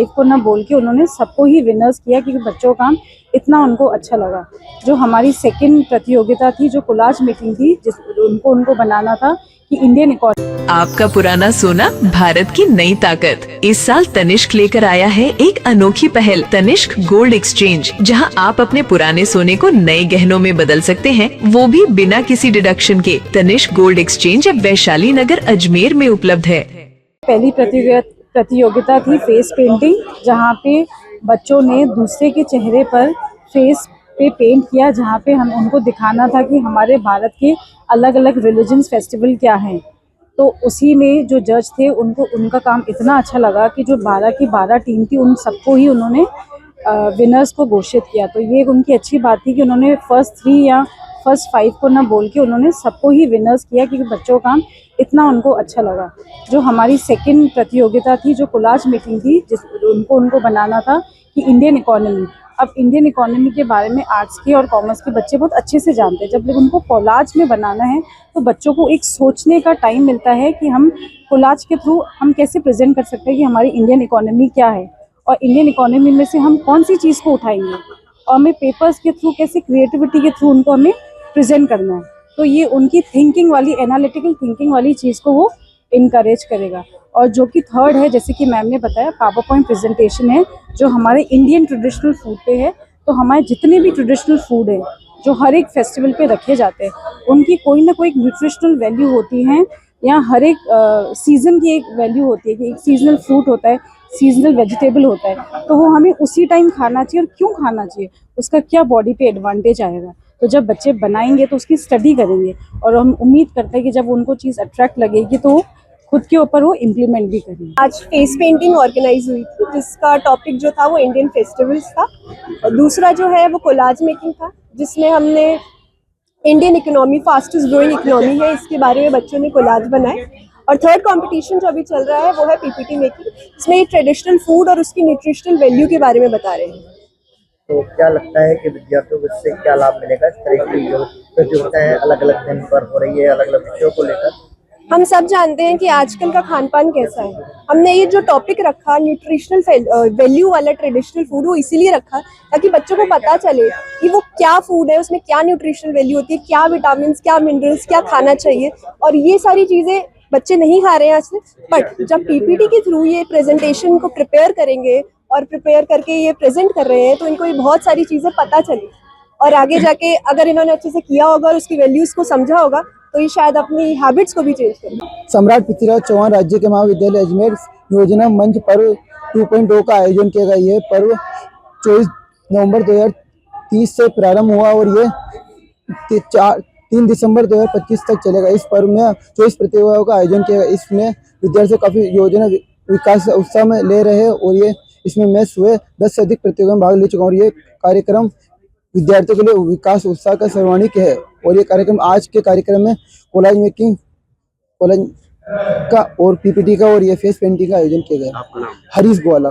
Life को ना बोल के उन्होंने सबको ही विनर्स किया क्योंकि बच्चों का काम इतना उनको अच्छा लगा। जो हमारी सेकंड प्रतियोगिता थी जो कोलाज मेकिंग थी, जिस उनको बनाना था कि इंडियन इकोनॉमी। आपका पुराना सोना भारत की नई ताकत। इस साल तनिष्क लेकर आया है एक अनोखी पहल, तनिष्क गोल्ड एक्सचेंज, जहां आप अपने पुराने सोने को नए गहनों में बदल सकते हैं, वो भी बिना किसी डिडक्शन के। तनिष्क गोल्ड एक्सचेंज अब वैशाली नगर अजमेर में उपलब्ध है। पहली प्रतियोगिता थी फेस पेंटिंग, जहाँ पे बच्चों ने दूसरे के चेहरे पर फेस पे पेंट किया, जहाँ पे हम उनको दिखाना था कि हमारे भारत के अलग अलग रिलीजन्स फेस्टिवल क्या हैं। तो उसी में जो जज थे उनको उनका काम इतना अच्छा लगा कि जो 12 की 12 टीम थी उन सबको ही उन्होंने विनर्स को घोषित किया। तो ये उनकी अच्छी बात थी कि उन्होंने फर्स्ट 3 या फर्स्ट 5 को ना बोल के उन्होंने सबको ही विनर्स किया क्योंकि बच्चों का काम इतना उनको अच्छा लगा। जो हमारी सेकंड प्रतियोगिता थी जो कोलाज मेकिंग थी, जिस उनको बनाना था कि इंडियन इकोनॉमी। अब इंडियन इकोनॉमी के बारे में आर्ट्स के और कॉमर्स के बच्चे बहुत अच्छे से जानते हैं। जब उनको कोलाज में बनाना है तो बच्चों को एक सोचने का टाइम मिलता है कि हम कोलाज के थ्रू हम कैसे प्रेजेंट कर सकते हैं कि हमारी इंडियन इकोनॉमी क्या है और इंडियन इकोनॉमी में से हम कौन सी चीज़ को उठाएंगे और हमें पेपर्स के थ्रू कैसे क्रिएटिविटी के थ्रू उनको हमें प्रेजेंट करना है। तो ये उनकी थिंकिंग वाली, एनालिटिकल थिंकिंग वाली चीज़ को वो इनकरेज करेगा। और जो कि थर्ड है, जैसे कि मैम ने बताया, पावर पॉइंट प्रेजेंटेशन है जो हमारे इंडियन ट्रेडिशनल फूड पे है। तो हमारे जितने भी ट्रेडिशनल फूड है जो हर एक फेस्टिवल पे रखे जाते हैं, उनकी कोई ना कोई न्यूट्रिशनल वैल्यू होती है या हर एक सीज़न की एक वैल्यू होती है कि एक सीजनल फ्रूट होता है, सीजनल वेजिटेबल होता है, तो वो हमें उसी टाइम खाना चाहिए। और क्यों खाना चाहिए, उसका क्या बॉडी पे एडवांटेज आएगा। तो जब बच्चे बनाएंगे तो उसकी स्टडी करेंगे और हम उम्मीद करते हैं कि जब उनको चीज़ अट्रैक्ट लगेगी तो खुद के ऊपर वो इम्प्लीमेंट भी करेंगे। आज फेस पेंटिंग ऑर्गेनाइज हुई थी जिसका टॉपिक जो था वो इंडियन फेस्टिवल्स था, और दूसरा जो है वो कोलाज मेकिंग था जिसमें हमने Indian economy, fastest growing economy है, इसके बारे में बच्चों ने कोलाज बनाए। और थर्ड कंपटीशन जो अभी चल रहा है वो है पीपीटी मेकिंग, इसमें ट्रेडिशनल फूड और उसकी न्यूट्रिशनल वैल्यू के बारे में बता रहे हैं। तो क्या लगता है कि विद्यार्थियों को इससे क्या लाभ मिलेगा? इस तरह की जो प्रतियोगिताएं अलग अलग दिन पर हो रही है, अलग अलग विषयों को लेकर। हम सब जानते हैं कि आजकल का खान पान कैसा है। हमने ये जो टॉपिक रखा न्यूट्रिशनल वैल्यू वाला ट्रेडिशनल फूड, वो इसीलिए रखा ताकि बच्चों को पता चले कि वो क्या फूड है, उसमें क्या न्यूट्रिशनल वैल्यू होती है, क्या विटामिन, क्या मिनरल्स, क्या खाना चाहिए। और ये सारी चीज़ें बच्चे नहीं खा रहे हैं आज से, बट जब पीपीटी के थ्रू ये प्रेजेंटेशन को प्रिपेयर करेंगे और प्रिपेयर करके ये प्रेजेंट कर रहे हैं तो इनको ये बहुत सारी चीज़ें पता चली और आगे जाके अगर इन्होंने अच्छे से किया होगा और उसकी वैल्यूज़ को समझा होगा तो ये शायद अपनी हैबिट्स को भी चेंज करें। सम्राट पृथ्वीराज चौहान राज्य के महाविद्यालय अजमेर योजना मंच पर्व 2.0 का आयोजन किया गया। यह पर्व 24 नवंबर 2030 से प्रारंभ हुआ और ये 3 दिसंबर 2025 तक चलेगा। इस पर्व में 24 प्रतियोगिताओं का आयोजन किया गया। इसमें विद्यार्थी काफ़ी योजना विकास उत्साह में ले रहे हैं और ये इसमें मैं सुबह 10 से अधिक प्रतियोगिता में भाग ले चुका हूँ। और ये कार्यक्रम विद्यार्थियों के लिए विकास उत्साह का सर्वाणिक है। और ये कार्यक्रम, आज के कार्यक्रम में कोलाज मेकिंग, कोलाज का और पीपीटी का और ये फेस पेंटिंग का आयोजन किया गया। हरीश ग्वाला।